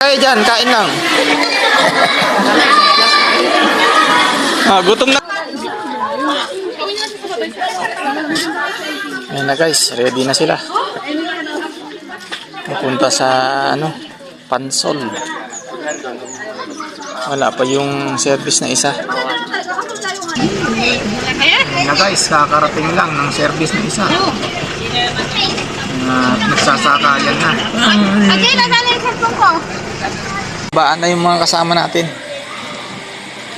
Kain dyan, kain lang. Gutom na. Ayan na guys, ready na sila. Pupunta sa Pansol. Wala pa yung service na isa. Ayan na guys, kakarating lang ng service na isa. Nagsasakayan na. Okay, nasaan yung cellphone ko? Baan na yung mga kasama natin.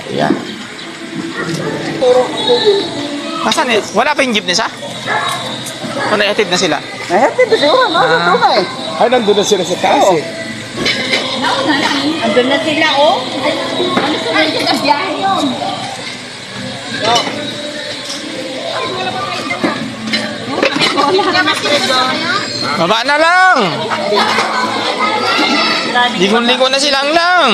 Ayan. Nasaan eh? Wala pa yung jeep nisa? O naihatid na sila? Naihatid na siguro, no? Ay, nandun na sila sa taas eh. Andun na sila, oh. Ay, biyahe yun. Baba na lang! Ligon-ligon na silang lang!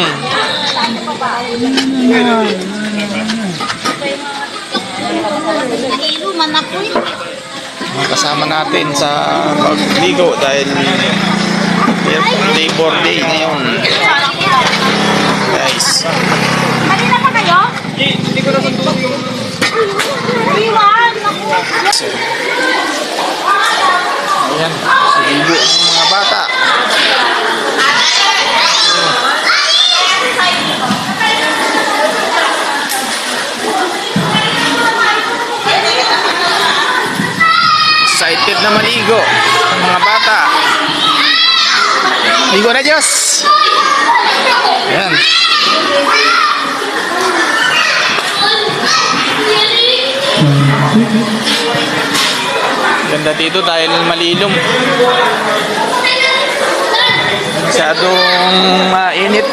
Mga kasama natin sa pagligo dahil Labor Day ngayon. Guys. Kanina pa kayo? Hindi ko na sundukan yung... Iwan! Ayan, ligo ng mga bata. Excited na maligo ang mga bata. Ligo na Diyos! Ayan. Ganda dito dahil malilom. Masyadong mainit.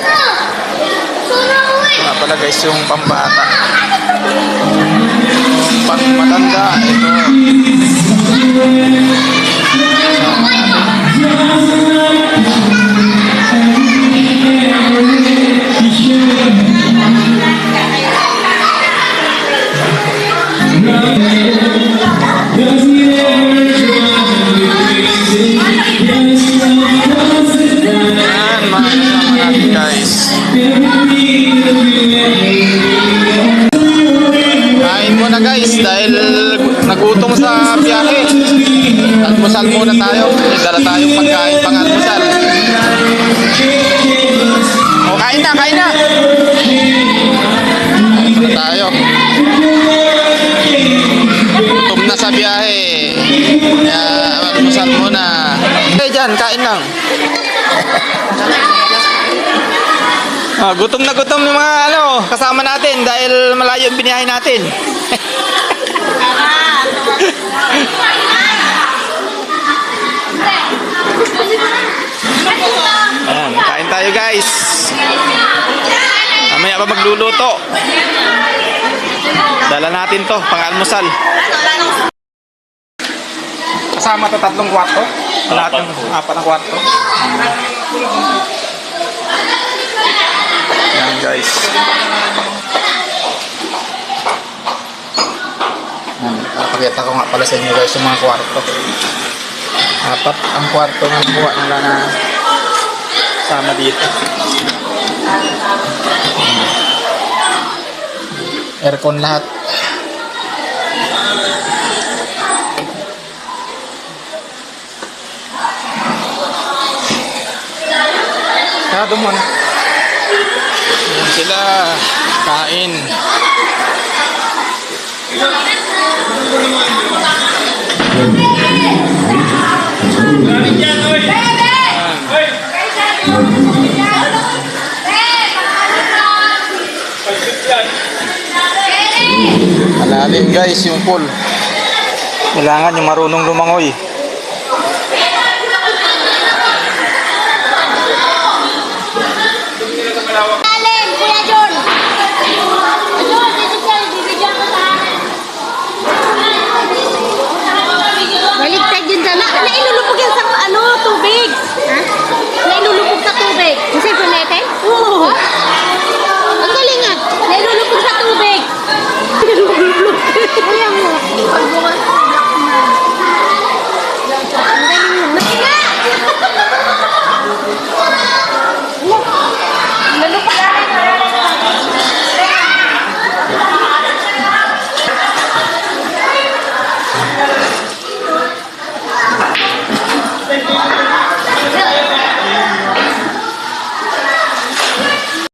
Nga pala guys yung pambata. Pang matanda ito. Kain muna guys dahil nagutom sa biyahe. Almusal muna tayo. May dala tayong pagkain pang almusal. O kain na, kain na. Kain muna tayo. Gutom na sa biyahe. Kaya almusal muna. Okay dyan, kain lang. Gutom na gutom yung mga kasama natin dahil malayo yung biniyahe natin. Ayan, kain tayo guys. Mamaya pa magluluto. Dala natin to pang almusal. Kasama to 3 kwarto? Wala itong 4 na kwarto. Ayan guys. Pakita ko nga pala sa inyo guys yung mga kwarto. 4 ang kwarto na nakuha nila na sama dito. Aircon lahat. Doon muna. Ayan sila. Kain. Malalim guys yung pool. Kailangan yung marunong lumangoy.